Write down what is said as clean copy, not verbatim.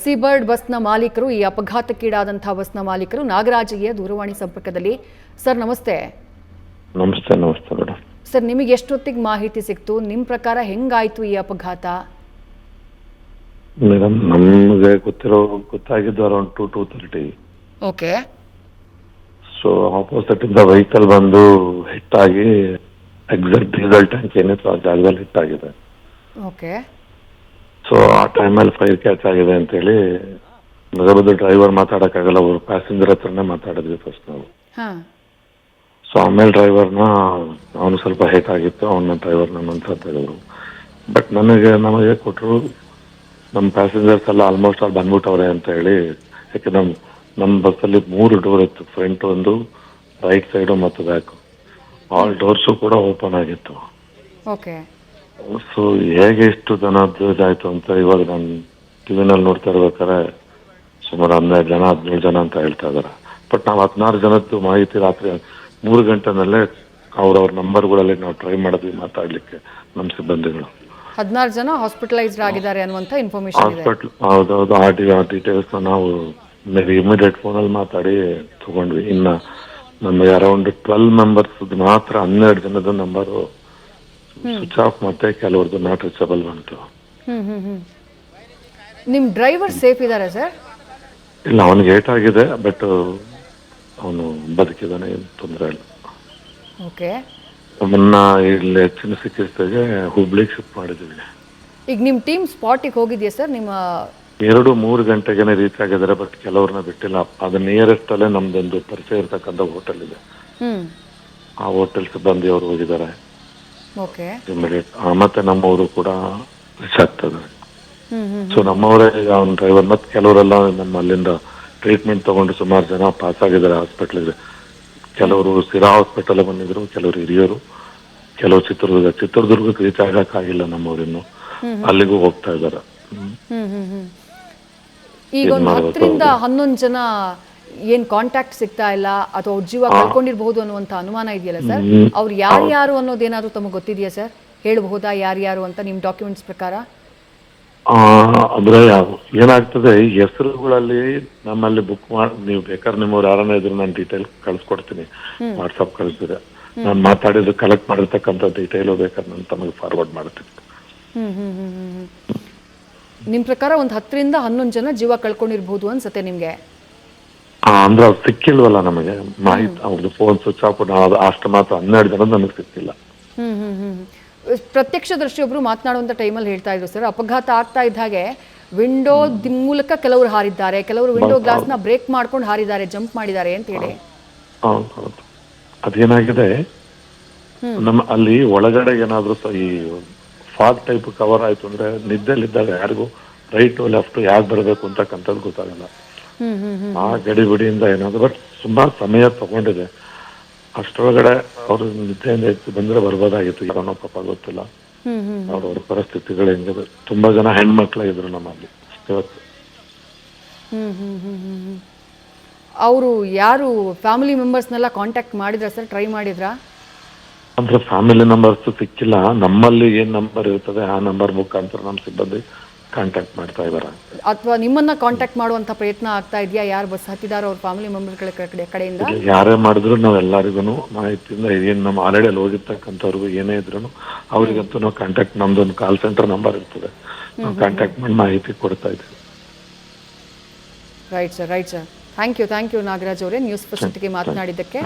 Seabird ಬಸ್ನ ಮಾಲೀಕರು, ಈ ಅಪಘಾತಕ್ಕೀಡಾದಂತಹ ಬಸ್ನ ಮಾಲೀಕರು ನಾಗರಾಜಯ್ಯ ದೂರವಾಣಿ ಸಂಪರ್ಕದಲ್ಲಿ. ಸರ್ ನಮಸ್ತೆ. ನಮಸ್ತೆ ಮೇಡಮ್. ಸರ್, ನಿಮಗೆ ಎಷ್ಟೊತ್ತಿಗೆ ಮಾಹಿತಿ ಸಿಕ್ತು? ನಿಮ್ಮ ಪ್ರಕಾರ ಹೆಂಗಾಯ್ತು ಈ ಅಪಘಾತ? ಮೇಡಮ್, ನಮಗೆ ಗೊತ್ತಾಗಿದ್ದು ಅರೌಂಡ್ 2:30. ಓಕೆ. ಸೊ ಆಪೋಸಿಟ್ ಇಂದ ವೆಹಿಕಲ್ ಬಂದು ಹಿಟ್ ಆಗಿ ಎಕ್ಸಾಕ್ಟ್ ಡೀಸೆಲ್ ಟ್ಯಾಂಕ್ ಏನಿತ್ತು ಆ ಜಾಗದಲ್ಲಿ ಹಿಟ್ ಆಗಿದೆ. ಓಕೆ. ಸೊ ಆ ಟೈಮಲ್ಲಿ ಫೈರ್ ಕ್ಯಾಚ್ ಆಗಿದೆ ಅಂತೇಳಿ ಮೊದಲು ಡ್ರೈವರ್ ಮಾತಾಡೋಕ್ಕಾಗಲ್ಲ, ಅವ್ರು ಪ್ಯಾಸೆಂಜರ್ ಹತ್ರನೇ ಮಾತಾಡಿದ್ವಿ ಫಸ್ಟ್ ನಾವು. ಸೊ ಆಮೇಲೆ ಡ್ರೈವರ್ನ ಅವನು ಸ್ವಲ್ಪ ಹೇಟ್ ಆಗಿತ್ತು, ಅವನ ಡ್ರೈವರ್ನ ಅಂತ ಹೇಳಿದ್ರು. ಬಟ್ ನಮಗೆ ಕೊಟ್ಟರು ನಮ್ಮ ಪ್ಯಾಸೆಂಜರ್ಸ್ ಎಲ್ಲ ಆಲ್ಮೋಸ್ಟ್ ಅಲ್ಲಿ ಬಂದ್ಬಿಟ್ಟವ್ರೆ ಅಂತ ಹೇಳಿ. ಯಾಕೆ ನಮ್ಮ ಬಸ್ಸಲ್ಲಿ 3 ಡೋರ್ ಇತ್ತು, ಫ್ರಂಟ್ ಒಂದು, ರೈಟ್ ಸೈಡು ಮತ್ತು ಬ್ಯಾಕ್. ಆಲ್ ಡೋರ್ಸು ಕೂಡ ಓಪನ್ ಆಗಿತ್ತು. ಓಕೆ. ಸೊ ಹೇಗೆ ಇಷ್ಟು ಜನದ್ದು ಇದಾಯ್ತು ಅಂತ ಇವಾಗ ನಾನು ಟಿವಿನಲ್ಲಿ ನೋಡ್ತಾ ಇರ್ಬೇಕಾದ್ರೆ ಸುಮಾರು 12 ಜನ 17 ಜನ ಅಂತ ಹೇಳ್ತಾ ಇದಾರೆ. ಬಟ್ ನಾವು 16 ಜನದ್ದು ಮಾಹಿತಿ ರಾತ್ರಿ 3 ಗಂಟೆನಲ್ಲೇ ಅವ್ರವ್ರ ನಂಬರ್ಗಳಲ್ಲಿ ನಾವು ಟ್ರೈ ಮಾಡಿದ್ವಿ ಮಾತಾಡ್ಲಿಕ್ಕೆ ನಮ್ಮ ಸಿಬ್ಬಂದಿಗಳು. 16 ಜನ ಹಾಸ್ಪಿಟಲೈಸ್ಡ್ ಆಗಿದ್ದಾರೆ ಅನ್ನುವಂಥ ಇನ್ಫಾರ್ಮೇಶನ್ ಇದೆ. ಹಾಸ್ಪಿಟಲ್ ಹೌದೌದು, ಆ ಡೀಟೇಲ್ಸ್ ನಾವು ಇಮಿಡಿಯೇಟ್ ಫೋನಲ್ಲಿ ಮಾತಾಡಿ ತಗೊಂಡ್ವಿ. ಇನ್ನ ನಮಗೆ ಅರೌಂಡ್ 12 ಮೆಂಬರ್ಸ್ ಮಾತ್ರ 12 ಜನದ ನಂಬರು ಸ್ವಿಚ್ ಆಫ್ ಮತ್ತೆ ಕೆಲವ್ರದ್ದು ನಾಟ್ ರೀಚಬಲ್ ಬಂತು. ನಿಮ್ಮ ಡ್ರೈವರ್ ಸೇಫ್ ಇದ್ದಾರೆ ಸರ್? ಇಲ್ಲ, ಅವನಿಗೆ ಏಟ್ ಆಗಿದೆ, ಬಟ್ ಅವನು ಬದುಕಿದಾನೆ, ಏನು ತೊಂದರೆ ಇಲ್ಲ. ಓಕೆ. ಅವನ್ನ ಇಲ್ಲಿ ಹೆಚ್ಚಿನ ಚಿಕಿತ್ಸೆಗೆ ಹುಬ್ಳಿಗೆ ಶಿಫ್ಟ್ ಮಾಡಿದ್ದೀವಿ. ಈಗ ನಿಮ್ಮ ಟೀಮ್ ಸ್ಪಾಟಿಗೆ ಹೋಗಿದೆಯಾ ಸರ್? ನಿಮ್ಮ 2-3 ಗಂಟೆಗೆ ರೀಚ್ ಆಗಿದ್ದಾರೆ, ಬಟ್ ಕೆಲವ್ರನ್ನ ಬಿಟ್ಟಿಲ್ಲ. ಅದು ನಿಯರೆಸ್ಟ್ ಅಲ್ಲೇ ನಮ್ದೊಂದು ಪರಿಚಯ ಇರ್ತಕ್ಕಂಥ ಹೋಟೆಲ್ ಇದೆ, ಆ ಹೋಟೆಲ್ ಸಿಬ್ಬಂದಿ ಅವರು ಹೋಗಿದ್ದಾರೆ ಓಕೆ. ಇಮಿಡಿಯೇಟ್. ಮತ್ತೆ ನಮ್ಮವರು ಕೂಡ ರೀಚ್ ಆಗ್ತದೆ. ಸೊ ನಮ್ಮವರೇ ಅವ್ನ ಡ್ರೈವರ್ ಮತ್ತೆ ಕೆಲವರೆಲ್ಲ ನಮ್ಮ ಅಲ್ಲಿಂದ ಟ್ರೀಟ್ಮೆಂಟ್ ತಗೊಂಡು ಸುಮಾರು ಜನ ಪಾಸ್ ಆಗಿದ್ದಾರೆ ಹಾಸ್ಪಿಟ್ಲಿಗೆ. ಕೆಲವರು ಸಿರಾ ಹಾಸ್ಪಿಟಲ್ ಬಂದಿದ್ರು, ಕೆಲವರು ಹಿರಿಯರು, ಕೆಲವು ಚಿತ್ರದುರ್ಗಕ್ಕೆ ರೀಚ್ ಆಗಕ್ಕಾಗಿಲ್ಲ ನಮ್ಮವ್ರಿನ್ನು, ಅಲ್ಲಿಗೂ ಹೋಗ್ತಾ ಇದ್ದಾರೆ. ಈಗ ಒಂದು 10ರಿಂದ 11 ಜನ ಏನ್ ಕಾಂಟ್ಯಾಕ್ಟ್ ಸಿಗ್ತಾ ಇಲ್ಲ ಅಥವಾ ಅವ್ರ ಜೀವ ಕಳ್ಕೊಂಡಿರಬಹುದು ಅನ್ನುವಂತ ಅನುಮಾನ ಇದೆಯಲ್ಲ ಸರ್, ಅವ್ರು ಯಾರ್ಯಾರು ಅನ್ನೋದೇನಾದ್ರು ತಮಗೆ ಗೊತ್ತಿದೆಯಾ ಸರ್? ಹೇಳಬಹುದಾ ಯಾರ್ಯಾರು ಅಂತ ನಿಮ್ಮ ಡಾಕ್ಯುಮೆಂಟ್ಸ್ ಪ್ರಕಾರ? ಅಂದ್ರೆ ಏನಾಗ್ತದೆ, ಈ ಹೆಸರುಗಳಲ್ಲಿ ನಮ್ಮಲ್ಲಿ ಬುಕ್ ಮಾಡಿ, ನೀವು ಬೇಕಾದ್ರೆ ನಿಮ್ಮವ್ರು ಯಾರನ್ನ ಇದ್ರು ನಾನು ಡೀಟೇಲ್ ಕಳ್ಸ್ಕೊಡ್ತೀನಿ, ವಾಟ್ಸಪ್ ಕಳಿಸಿದ್ರೆ. ನಾನು ಮಾತಾಡಿದ್ದು ಕಲೆಕ್ಟ್ ಮಾಡಿರ್ತಕ್ಕಂಥ ಡೀಟೇಲು ಬೇಕಾದ್ರೆ ನಾನು ತಮಗೆ ಫಾರ್ವರ್ಡ್ ಮಾಡ್ತೀನಿ. ನಿಮ್ ಪ್ರಕಾರ ಒಂದು 10ರಿಂದ 11 ಜನ ಜೀವ ಕಳ್ಕೊಂಡಿರ್ಬಹುದು ಅನ್ಸತ್ತೆ ನಿಮ್ಗೆ? ಅಂದ್ರೆ ಅವ್ರು ಸಿಕ್ಕಿಲ್ವಲ್ಲ ನಮಗೆ ಮಾಹಿತಿ, ಅವ್ರದ್ದು ಫೋನ್ ಸ್ವಿಚ್ ಆಫ್, ಅಷ್ಟು ಮಾತ್ರ 12 ಜನ ನನಗೆ ಸಿಕ್ಕಿಲ್ಲ. ಪ್ರತ್ಯಕ್ಷದರ್ಶಿಯೊಬ್ರು ಮಾತನಾಡುವಂತ ಟೈಮಲ್ಲಿ ಹೇಳ್ತಾ ಇದ್ರು ಸರ್, ಅಪಘಾತ ಆಗ್ತಾ ಇದ್ದ ಹಾಗೆ ವಿಂಡೋ ಮೂಲಕ ಕೆಲವರು ಹಾರಿದ್ದಾರೆ, ಕೆಲವರು ವಿಂಡೋ ಗ್ಲಾಸ್ ನ ಬ್ರೇಕ್ ಮಾಡ್ಕೊಂಡು ಹಾರಿದ್ದಾರೆ, ಜಂಪ್ ಮಾಡಿದ್ದಾರೆ ಅಂತ ಹೇಳಿ. ಹೌದು, ಅದೇನಾಗಿದೆ ನಮ್ಮ ಅಲ್ಲಿ ಒಳಗಡೆ ಏನಾದ್ರು ಈ ಫಾಗ್ ಟೈಪ್ ಕವರ್ ಆಯ್ತು ಅಂದ್ರೆ ನಿದ್ದೆಲಿದ್ದಾಗ ಯಾರಿಗೂ ರೈಟ್ ಲೆಫ್ಟ್ ಯಾಕೆ ಬರಬೇಕು ಅಂತಕ್ಕಂಥದ್ದು ಗೊತ್ತಾಗಲ್ಲ. ಆ ಗಡಿಬಿಡಿಯಿಂದ ಏನಾದ್ರು, ಬಟ್ ಸುಮಾರು ಸಮಯ ತಗೊಂಡಿದೆ. ಅಷ್ಟರೊಳಗಡೆ ಅವರು ನಿದ್ದೆಯಿಂದ ಎದ್ದು ಬಂದ್ರೆ ಬರ್ಬೋದಾಗಿತ್ತು, ಯಾರೋ ಪಾಪ ಗೊತ್ತಿಲ್ಲ ಅವ್ರವ್ರ ಪರಿಸ್ಥಿತಿಗಳು ಹೆಂಗಿದೆ. ತುಂಬಾ ಜನ ಹೆಣ್ಮಕ್ಳ ಇದ್ರು ನಮ್ಮಲ್ಲಿ ಇವತ್ತು. ಅವರು ಯಾರು ಫ್ಯಾಮಿಲಿ ಮೆಂಬರ್ಸ್ನೆಲ್ಲ ಕಾಂಟ್ಯಾಕ್ಟ್ ಮಾಡಿದ್ರ ಸರ್? ಟ್ರೈ ಮಾಡಿದ್ರಾ? ಅಂದ್ರೆ ಫ್ಯಾಮಿಲಿ ನಂಬರ್ಸ್ ಸಿಕ್ಕಿಲ್ಲ. ನಮ್ಮಲ್ಲಿ ಏನ್ ನಂಬರ್ ಇರ್ತದೆ ಆ ನಂಬರ್ ಮುಖಾಂತರ ನಮ್ಮ ಸಿಬ್ಬಂದಿ ಕಾಂಟ್ಯಾಕ್ಟ್ ಮಾಡ್ತಾ ಇದಾರೆ. ಅಥವಾ ನಿಮ್ಮನ್ನ ಕಾಂಟ್ಯಾಕ್ಟ್ ಮಾಡುವಂತ ಪ್ರಯತ್ನ ಆಗ್ತಾ ಇದೆಯಾ? ಯಾರು ಬಸ್ ಹತ್ತಿದಾರೋ ಅವ್ರ ಫ್ಯಾಮಿಲಿ ಮೆಂಬರ್ಗಳ ಕಡೆಯಿಂದ? ಯಾರೇ ಮಾಡಿದ್ರು ನಾವು ಎಲ್ಲರಿಗೂ ಮಾಹಿತಿಯಿಂದ ಏನ್ ನಮ್ಮ ಆಲ್ರೆಡಿ ಅಲ್ಲಿ ಹೋಗಿರ್ತಕ್ಕಂಥವ್ರಿಗೂ ಏನೇ ಇದ್ರು ಅವ್ರಿಗಂತೂ ನಾವು ಕಾಂಟ್ಯಾಕ್ಟ್, ನಮ್ದೊಂದು ಕಾಲ್ ಸೆಂಟರ್ ನಂಬರ್ ಇರ್ತದೆ, ನಾವು ಕಾಂಟ್ಯಾಕ್ಟ್ ಮಾಡಿ ಮಾಹಿತಿ ಕೊಡ್ತಾ ಇದ್ದೀವಿ. Right sir. Thank you Nagaraj ಅವರೇ, ನ್ಯೂಸ್ ಫಸ್ಟ್ಗೆ ಮಾತನಾಡಿದ್ದಕ್ಕೆ.